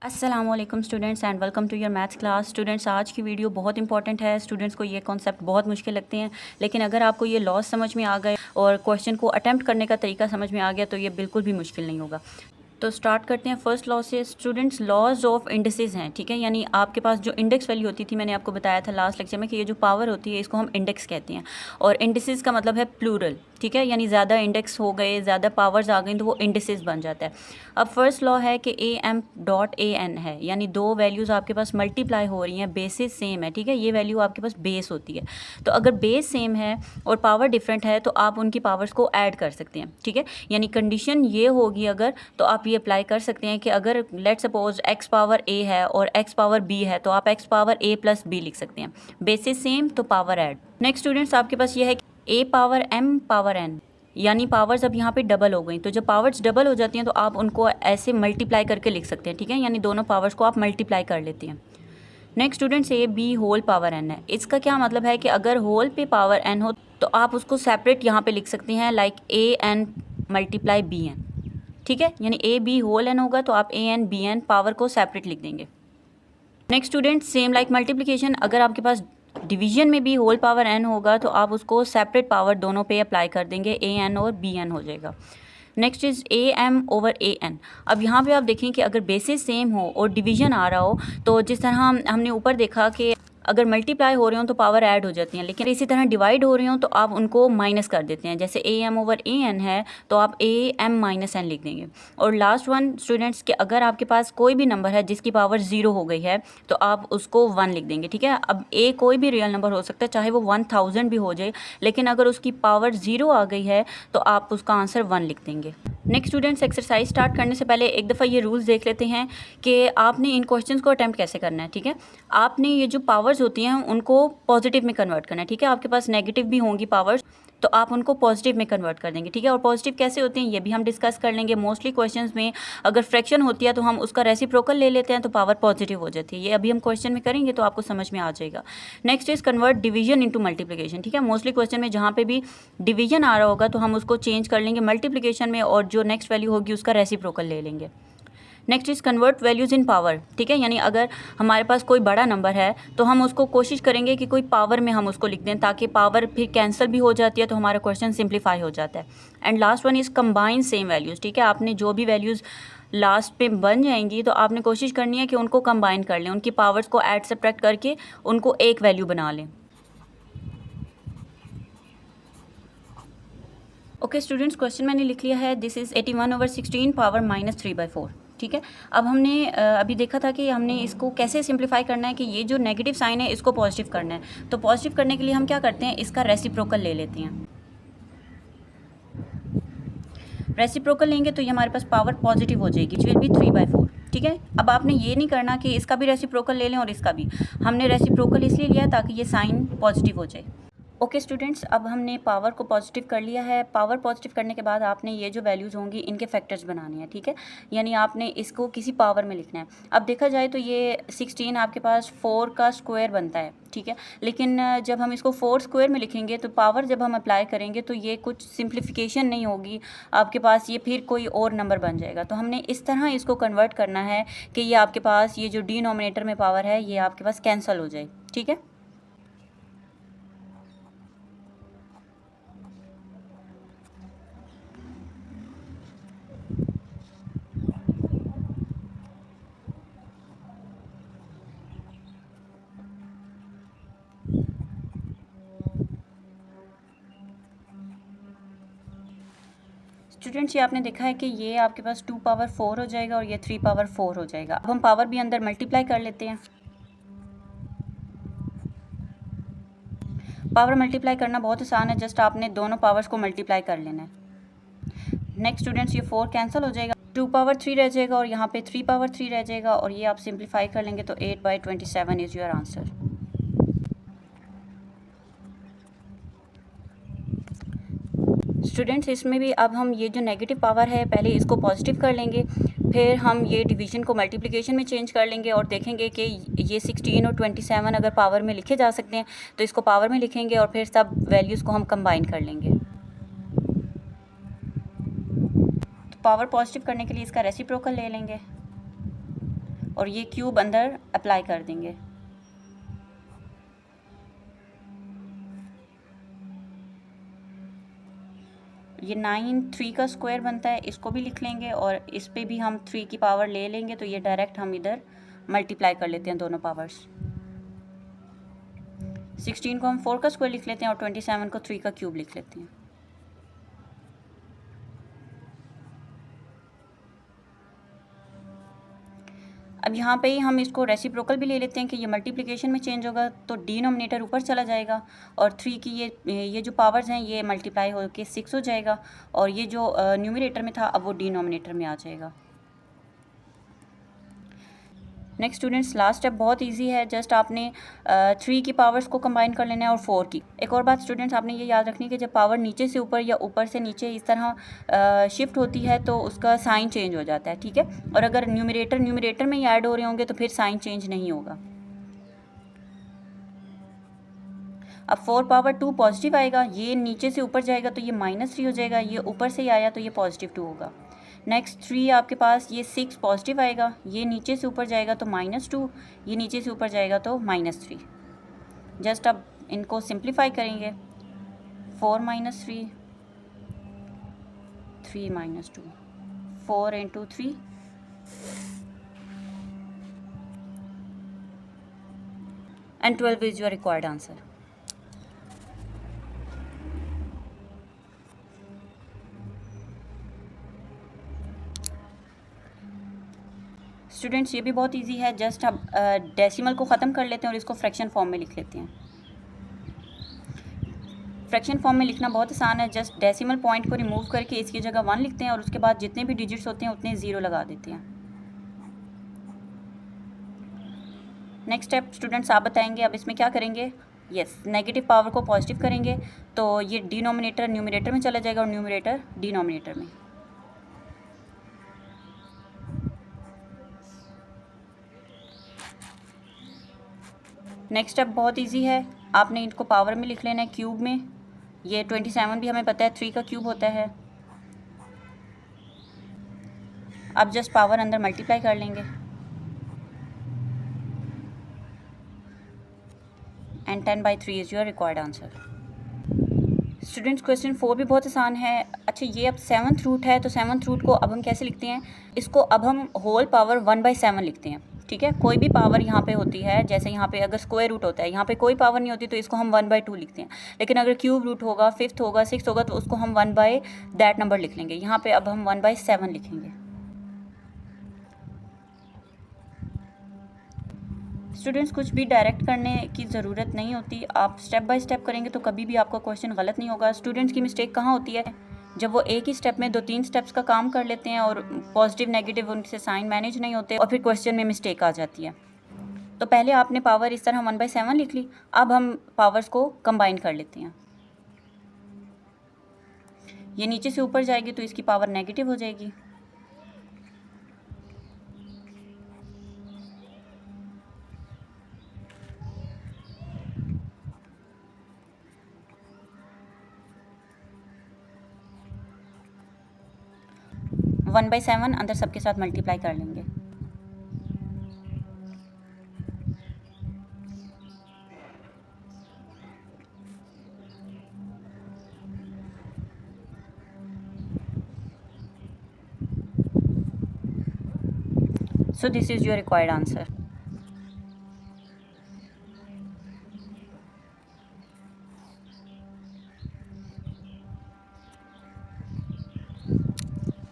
अस्सलामुअलैकुम students and welcome to your maths class. Students, आज की वीडियो बहुत इंपॉर्टेंट है। स्टूडेंट्स को ये कॉन्सेप्ट बहुत मुश्किल लगते हैं, लेकिन अगर आपको ये लॉज समझ में आ गए और क्वेश्चन को अटेम्प्ट करने का तरीका समझ में आ गया तो ये बिल्कुल भी मुश्किल नहीं होगा। तो स्टार्ट करते हैं फर्स्ट लॉ से। स्टूडेंट्स, लॉज ऑफ इंडेक्सेस हैं, ठीक है। यानी आपके पास जो इंडेक्स वैल्यू होती थी, मैंने आपको बताया था लास्ट लेक्चर में कि ये जो पावर होती है इसको हम इंडेक्स कहते हैं, और इंडेक्सेस का मतलब है प्लूरल, ठीक है। यानी ज़्यादा इंडेक्स हो गए, ज़्यादा पावर्स आ गई तो वो इंडेक्सेस बन जाता है। अब फर्स्ट लॉ है कि A M dot A N है, यानी दो वैल्यूज़ आपके पास मल्टीप्लाई हो रही हैं, बेसिस सेम है, ठीक है। ये वैल्यू आपके पास बेस होती है। तो अगर बेस सेम है और पावर डिफरेंट है तो आप उनकी पावर्स को ऐड कर सकते हैं, ठीक है। यानी कंडीशन ये होगी अगर, तो आप ये अप्लाई कर सकते हैं कि अगर लेट सपोज एक्स पावर ए है और एक्स पावर बी है तो आप एक्स पावर ए प्लस बी लिख सकते हैं। बेसिस सेम तो पावर ऐड। नेक्स्ट स्टूडेंट्स, आपके पास ये है ए पावर एम पावर एन, यानी पावर्स अब यहाँ पे डबल हो गई। तो जब पावर्स डबल हो जाती हैं तो आप उनको ऐसे मल्टीप्लाई करके लिख सकते हैं, ठीक है। यानी दोनों पावर्स को आप मल्टीप्लाई कर लेते हैं। Next students, A B whole power N है। इसका क्या मतलब है कि अगर होल पे पावर एन हो तो आप उसको सेपरेट यहाँ पे लिख सकते हैं, like A N multiply B N, ठीक है। यानी ए बी होल एन होगा तो आप A N B N power को सेपरेट लिख देंगे। Next student, same like multiplication, अगर आपके पास डिवीजन में भी होल पावर एन होगा तो आप उसको सेपरेट पावर दोनों पे अप्लाई कर देंगे, ए एन और बी एन हो जाएगा। Next is A M over A N. अब यहाँ पे आप देखें कि अगर बेसिस सेम हो और डिवीजन आ रहा हो तो जिस तरह हमने ऊपर देखा कि अगर मल्टीप्लाई हो रहे हो तो पावर ऐड हो जाती हैं, लेकिन इसी तरह डिवाइड हो रहे हो तो आप उनको माइनस कर देते हैं। जैसे A M over A N है तो आप ए एम माइनस एन लिख देंगे। और लास्ट वन स्टूडेंट्स, के अगर आपके पास कोई भी नंबर है जिसकी पावर 0 हो गई है तो आप उसको 1 लिख देंगे, ठीक है। अब ए कोई भी रियल नंबर हो सकता है, चाहे वो 1000 भी हो जाए, लेकिन अगर उसकी पावर 0 आ गई है तो आप उसका आंसर 1 लिख देंगे। नेक्स्ट स्टूडेंट्स, एक्सरसाइज स्टार्ट करने से पहले एक दफ़ा ये रूल्स देख लेते हैं कि आपने इन क्वेश्चंस को अटैम्प्ट कैसे करना है, ठीक है। आपने ये जो पावर्स होती हैं उनको पॉजिटिव में कन्वर्ट करना है, ठीक है। आपके पास नेगेटिव भी होंगी पावर्स तो आप उनको पॉजिटिव में कन्वर्ट कर देंगे, ठीक है। और पॉजिटिव कैसे होती हैं ये भी हम डिस्कस कर लेंगे। मोस्टली क्वेश्चंस में अगर फ्रैक्शन होती है तो हम उसका रेसिप्रोकल ले लेते हैं तो पावर पॉजिटिव हो जाती है। ये अभी हम क्वेश्चन में करेंगे तो आपको समझ में आ जाएगा। Next is convert division into multiplication, ठीक है। मोस्टली क्वेश्चन में जहाँ पे भी डिवीजन आ रहा होगा तो हम उसको चेंज कर लेंगे मल्टीप्लिकेशन में, और जो नेक्स्ट वैल्यू होगी उसका रेसिप्रोकल ले लेंगे। Next is convert values in power, ठीक है। यानी अगर हमारे पास कोई बड़ा नंबर है तो हम उसको कोशिश करेंगे कि कोई पावर में हम उसको लिख दें, ताकि पावर फिर कैंसिल भी हो जाती है तो हमारा क्वेश्चन सिंप्लीफाई हो जाता है। And last one is combine same values, ठीक है। आपने जो भी वैल्यूज़ लास्ट पे बन जाएंगी तो आपने कोशिश करनी है कि उनको कंबाइन कर लें, उनकी पावर्स को ऐड सब्ट्रैक्ट करके उनको एक वैल्यू बना लें। ओके स्टूडेंट्स, क्वेश्चन मैंने लिख लिया है। दिस इज़ 81/16 पावर -3/4, ठीक है। अब हमने अभी देखा था कि हमने इसको कैसे सिंप्लीफाई करना है कि ये जो नेगेटिव साइन है इसको पॉजिटिव करना है। तो पॉजिटिव करने के लिए हम क्या करते हैं, इसका रेसिप्रोकल ले लेते हैं। रेसिप्रोकल लेंगे तो ये हमारे पास पावर पॉजिटिव हो जाएगी, विल बी 3/4, ठीक है। अब आपने ये नहीं करना कि इसका भी रेसिप्रोकल ले लें और इसका भी। हमने रेसिप्रोकल इसलिए लिया ताकि ये साइन पॉजिटिव हो जाए। ओके स्टूडेंट्स, अब हमने पावर को पॉजिटिव कर लिया है। पावर पॉजिटिव करने के बाद आपने ये जो वैल्यूज़ होंगी इनके फैक्टर्स बनाने हैं, ठीक है। यानी आपने इसको किसी पावर में लिखना है। अब देखा जाए तो ये 16 आपके पास 4 का स्क्वायर बनता है, ठीक है। लेकिन जब हम इसको 4 स्क्वायर में लिखेंगे तो पावर जब हम अप्लाई करेंगे तो ये कुछ सिंप्लीफिकेशन नहीं होगी आपके पास, ये फिर कोई और नंबर बन जाएगा। तो हमने इस तरह इसको कन्वर्ट करना है कि ये आपके पास ये जो डिनोमिनेटर में पावर है ये आपके पास कैंसिल हो जाए, ठीक है। स्टूडेंट्स, ये आपने देखा है कि ये आपके पास 2 पावर 4 हो जाएगा और ये 3 पावर 4 हो जाएगा। अब हम पावर भी अंदर मल्टीप्लाई कर लेते हैं। पावर मल्टीप्लाई करना बहुत आसान है, जस्ट आपने दोनों पावर्स को मल्टीप्लाई कर लेना है। नेक्स्ट स्टूडेंट्स, ये 4 कैंसिल हो जाएगा, 2 पावर 3 रह जाएगा और यहाँ पे 3 पावर 3 रह जाएगा, और ये आप सिंप्लीफाई कर लेंगे तो 8/27 इज़ योर आंसर। स्टूडेंट्स, इसमें भी अब हम ये जो नेगेटिव पावर है पहले इसको पॉजिटिव कर लेंगे, फिर हम ये डिवीजन को मल्टीप्लिकेशन में चेंज कर लेंगे और देखेंगे कि ये 16 और 27 अगर पावर में लिखे जा सकते हैं तो इसको पावर में लिखेंगे और फिर सब वैल्यूज़ को हम कंबाइन कर लेंगे। तो पावर पॉजिटिव करने के लिए इसका रेसिप्रोकल ले लेंगे और ये क्यूब अंदर अप्लाई कर देंगे। ये 9 3 का स्क्वायर बनता है, इसको भी लिख लेंगे और इस पे भी हम 3 की पावर ले लेंगे, तो ये डायरेक्ट हम इधर मल्टीप्लाई कर लेते हैं दोनों पावर्स। 16 को हम 4 का स्क्वायर लिख लेते हैं और 27 को 3 का क्यूब लिख लेते हैं। अब यहाँ पे ही हम इसको रेसिप्रोकल भी ले लेते हैं कि ये मल्टीप्लिकेशन में चेंज होगा तो डिनोमिनेटर ऊपर चला जाएगा और 3 की ये जो पावर्स हैं ये मल्टीप्लाई होकर 6 हो जाएगा और ये जो न्यूमरेटर में था अब वो डिनोमिनेटर में आ जाएगा। नेक्स्ट स्टूडेंट्स, लास्ट स्टेप बहुत इजी है, जस्ट आपने 3 की पावर्स को कंबाइन कर लेना है और 4 की। एक और बात स्टूडेंट्स आपने ये याद रखनी है कि जब पावर नीचे से ऊपर या ऊपर से नीचे इस तरह शिफ्ट होती है तो उसका साइन चेंज हो जाता है, ठीक है। और अगर न्यूमरेटर में ही ऐड हो रहे होंगे तो फिर साइन चेंज नहीं होगा। अब 4 पावर 2 पॉजिटिव आएगा, ये नीचे से ऊपर जाएगा तो ये -3 हो जाएगा, ये ऊपर से ही आया तो ये +2 होगा। नेक्स्ट 3 आपके पास ये 6 पॉजिटिव आएगा, ये नीचे से ऊपर जाएगा तो -2, ये नीचे से ऊपर जाएगा तो -3। जस्ट अब इनको सिंप्लीफाई करेंगे, 4 - 3, 3 - 2, 4 × 3 and 12 is your required answer. Students ये भी बहुत इजी है, जस्ट अब डेसिमल को ख़त्म कर लेते हैं और इसको फ्रैक्शन फॉर्म में लिख लेते हैं। फ्रैक्शन फॉर्म में लिखना बहुत आसान है, जस्ट डेसिमल पॉइंट को रिमूव करके इसकी जगह 1 लिखते हैं और उसके बाद जितने भी डिजिट्स होते हैं उतने 0 लगा देते हैं। नेक्स्ट स्टेप स्टूडेंट्स आप बताएंगे अब इसमें क्या करेंगे। यस, नेगेटिव पावर को पॉजिटिव करेंगे तो ये डिनोमिनेटर न्यूमरेटर में चला जाएगा और न्यूमरेटर डिनोमिनेटर में। नेक्स्ट स्टेप बहुत इजी है, आपने इनको पावर में लिख लेना है क्यूब में। ये 27 भी हमें पता है 3 का क्यूब होता है। अब जस्ट पावर अंदर मल्टीप्लाई कर लेंगे and 10/3 is your required answer. Students question 4 भी बहुत आसान है। अच्छा, ये अब 7th रूट है तो 7th रूट को अब हम कैसे लिखते हैं, इसको अब हम होल पावर 1/7 लिखते हैं, ठीक है। कोई भी पावर यहाँ पे होती है, जैसे यहाँ पे अगर स्क्वायर रूट होता है, यहाँ पे कोई पावर नहीं होती तो इसको हम 1/2 लिखते हैं, लेकिन अगर क्यूब रूट होगा, 5th होगा, 6th होगा तो उसको हम 1/that नंबर लिख लेंगे। यहाँ पे अब हम 1/7 लिखेंगे। स्टूडेंट्स कुछ भी डायरेक्ट करने की ज़रूरत नहीं होती, आप स्टेप बाय स्टेप करेंगे तो कभी भी आपका क्वेश्चन गलत नहीं होगा। स्टूडेंट्स की मिस्टेक कहाँ होती है, जब वो एक ही स्टेप में 2-3 स्टेप्स का काम कर लेते हैं और पॉजिटिव नेगेटिव उनसे साइन मैनेज नहीं होते और फिर क्वेश्चन में मिस्टेक आ जाती है। तो पहले आपने पावर इस तरह 1/7 लिख ली, अब हम पावर्स को कंबाइन कर लेते हैं। ये नीचे से ऊपर जाएगी तो इसकी पावर नेगेटिव हो जाएगी। वन बाई 7 अंदर सबके साथ मल्टीप्लाई कर लेंगे। So this is your required answer.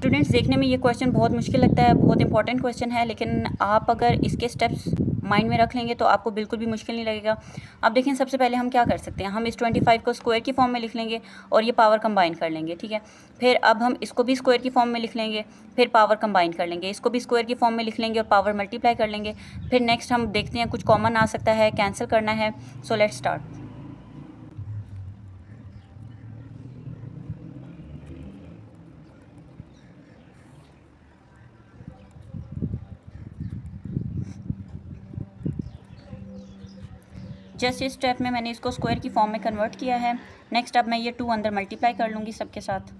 Students देखने में ये क्वेश्चन बहुत मुश्किल लगता है, बहुत इंपॉर्टेंट क्वेश्चन है, लेकिन आप अगर इसके स्टेप्स माइंड में रख लेंगे तो आपको बिल्कुल भी मुश्किल नहीं लगेगा। अब देखें, सबसे पहले हम क्या कर सकते हैं, हम इस 25 को स्क्वायर की फॉर्म में लिख लेंगे और ये पावर कंबाइन कर लेंगे, ठीक है। फिर अब हम इसको भी स्क्वायर की फॉर्म में लिख लेंगे, फिर पावर कंबाइन कर लेंगे, इसको भी स्क्वायर की फॉर्म में लिख लेंगे और पावर मल्टीप्लाई कर लेंगे। फिर नेक्स्ट हम देखते हैं कुछ कॉमन आ सकता है, कैंसिल करना है। So let's start. जस्ट इस स्टेप में मैंने इसको स्क्वायर की फॉर्म में कन्वर्ट किया है। नेक्स्ट अब मैं ये 2 अंदर मल्टीप्लाई कर लूँगी सबके साथ।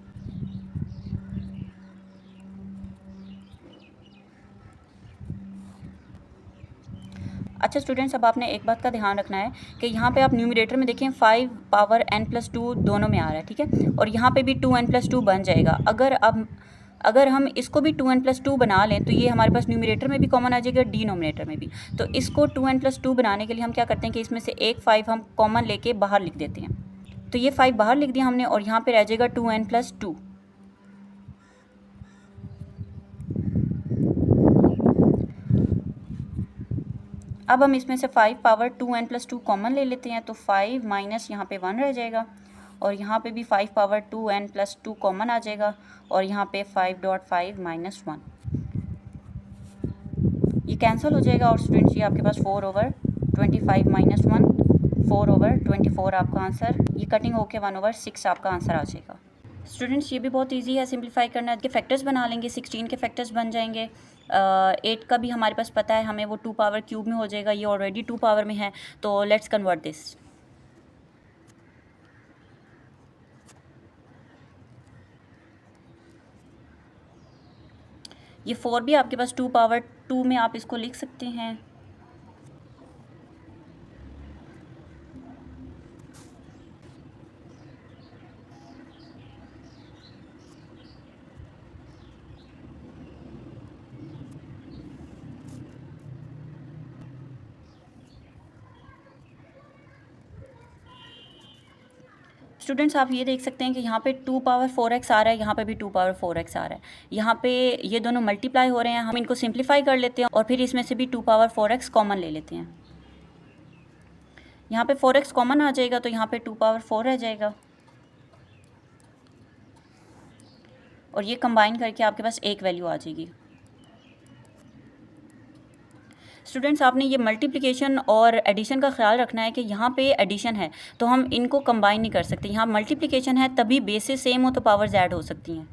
अच्छा स्टूडेंट्स, अब आपने एक बात का ध्यान रखना है कि यहाँ पे आप न्यूमरेटर में देखें 5 पावर n+2 दोनों में आ रहा है, ठीक है, और यहाँ पे भी 2n+2 बन जाएगा। अगर हम इसको भी 2n+2 बना लें तो ये हमारे पास न्यूमरेटर में भी कॉमन आ जाएगा, डिनोमिनेटर में भी। तो इसको 2n+2 बनाने के लिए हम क्या करते हैं कि इसमें से एक 5 हम कॉमन लेके बाहर लिख देते हैं। तो ये 5 बाहर लिख दिया हमने और यहाँ पे रह जाएगा 2n+2। अब हम इसमें से 5 पावर 2n+2 कॉमन ले लेते हैं, तो 5 माइनस यहाँ पे 1 रह जाएगा और यहाँ पे भी 5 पावर 2n+2 कॉमन आ जाएगा और यहाँ पे 5.5 माइनस 1 ये कैंसिल हो जाएगा और स्टूडेंट्स ये आपके पास 4/25 माइनस 1 4/24 आपका आंसर, ये कटिंग होके 1/6 आपका आंसर आ जाएगा। स्टूडेंट्स ये भी बहुत इजी है सिंप्लीफाई करना, के फैक्टर्स बना लेंगे, 16 के फैक्टर्स बन जाएंगे। 8 का भी हमारे पास पता है हमें, वो 2 पावर क्यूब में हो जाएगा, ये ऑलरेडी 2 पावर में है, तो लेट्स कन्वर्ट दिस। ये 4 भी आपके पास 2 पावर 2 में आप इसको लिख सकते हैं। स्टूडेंट्स आप ये देख सकते हैं कि यहाँ पे 2 पावर 4x आ रहा है, यहाँ पे भी 2 पावर 4x आ रहा है, यहाँ पे ये दोनों मल्टीप्लाई हो रहे हैं। हम इनको सिंप्लीफाई कर लेते हैं और फिर इसमें से भी 2 पावर 4x कॉमन ले लेते हैं। यहाँ पे 4x कॉमन आ जाएगा तो यहाँ पे 2 पावर 4 रह जाएगा और ये कंबाइन करके आपके पास एक वैल्यू आ जाएगी। स्टूडेंट्स आपने ये मल्टीप्लिकेशन और एडिशन का ख्याल रखना है कि यहाँ पे एडिशन है तो हम इनको कंबाइन नहीं कर सकते, यहाँ मल्टीप्लिकेशन है तभी बेसिस सेम हो तो पावर्स ऐड हो सकती हैं।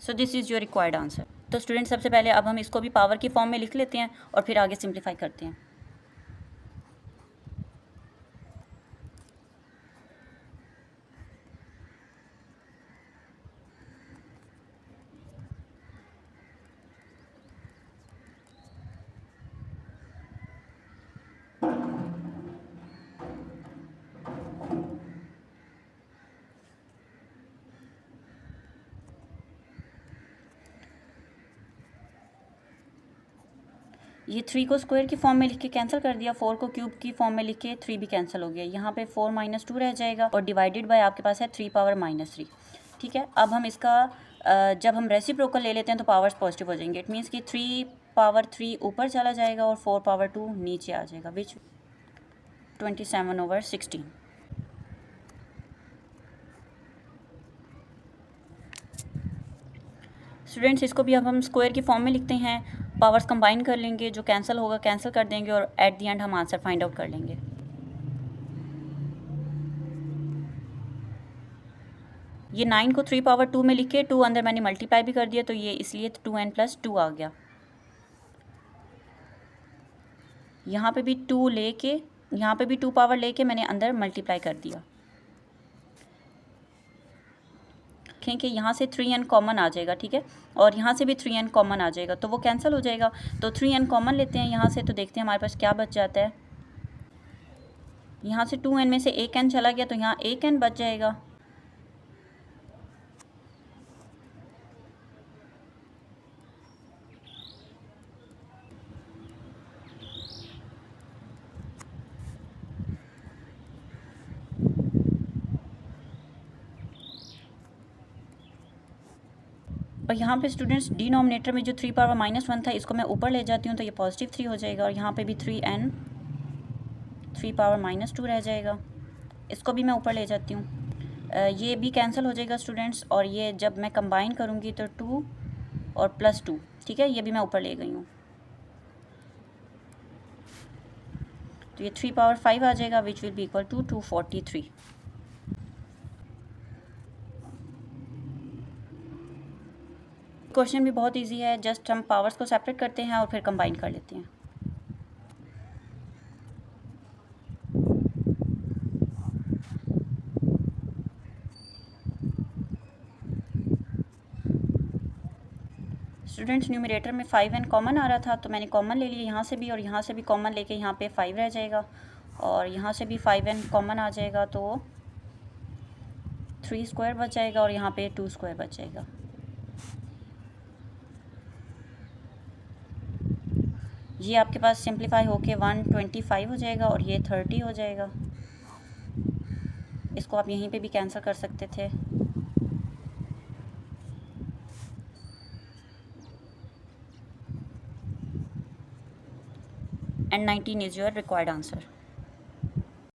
So this is your required answer. तो स्टूडेंट सबसे पहले अब हम इसको भी पावर की फॉर्म में लिख लेते हैं और फिर आगे सिंप्लीफाई करते हैं। ये 3 को स्क्वायर की फॉर्म में लिख के कैंसिल कर दिया, 4 को क्यूब की फॉर्म में लिख के 3 भी कैंसिल हो गया। यहाँ पे 4 माइनस 2 रह जाएगा और डिवाइडेड बाय आपके पास है 3 पावर माइनस 3। ठीक है, अब हम इसका जब हम रेसिप्रोकल ले लेते हैं तो पावर्स पॉजिटिव हो जाएंगे। इट मीन्स कि 3 पावर 3 ऊपर चला जाएगा और 4 पावर 2 नीचे आ जाएगा, विच 27/16। स्टूडेंट्स इसको भी अब हम स्क्वायर की फॉर्म में लिखते हैं, पावर्स कंबाइन कर लेंगे, जो कैंसिल होगा कैंसिल कर देंगे और एट द एंड हम आंसर फाइंड आउट कर लेंगे। ये 9 को 3 पावर 2 में लिखे, 2 अंदर मैंने मल्टीप्लाई भी कर दिया तो ये इसलिए 2n+2 आ गया। यहाँ पे भी 2 लेके, यहाँ पे भी 2 पावर लेके मैंने अंदर मल्टीप्लाई कर दिया। देखें कि यहाँ से 3n कॉमन आ जाएगा, ठीक है, और यहाँ से भी 3n कॉमन आ जाएगा तो वो कैंसिल हो जाएगा। तो 3n कॉमन लेते हैं यहाँ से, तो देखते हैं हमारे पास क्या बच जाता है। यहाँ से 2n में से एक n चला गया तो यहाँ एक n बच जाएगा। और यहाँ पे स्टूडेंट्स डिनोमिनेटर में जो 3 पावर -1 था इसको मैं ऊपर ले जाती हूँ तो ये पॉजिटिव 3 हो जाएगा और यहाँ पे भी 3n 3 पावर -2 रह जाएगा, इसको भी मैं ऊपर ले जाती हूँ। ये भी कैंसिल हो जाएगा स्टूडेंट्स और ये जब मैं कंबाइन करूँगी तो 2 और +2, ठीक है, ये भी मैं ऊपर ले गई हूँ। तो ये 3 पावर 5 आ जाएगा which will be equal to 243। Question भी बहुत इजी है, जस्ट हम पावर्स को सेपरेट करते हैं और फिर कंबाइन कर लेते हैं। स्टूडेंट्स न्यूमरेटर में 5n कॉमन आ रहा था, तो मैंने कॉमन ले लिया यहाँ से भी और यहाँ से भी कॉमन लेके यहाँ पे 5 रह जाएगा और यहाँ से भी 5n कॉमन आ जाएगा तो 3 स्क्वायर बच जाएगा और यहाँ पे 2 स्क्वायर बच जाएगा। ये आपके पास सिंप्लीफाई होके 125 हो जाएगा और ये 30 हो जाएगा। इसको आप यहीं पे भी कैंसिल कर सकते थे। And 19 is your required answer.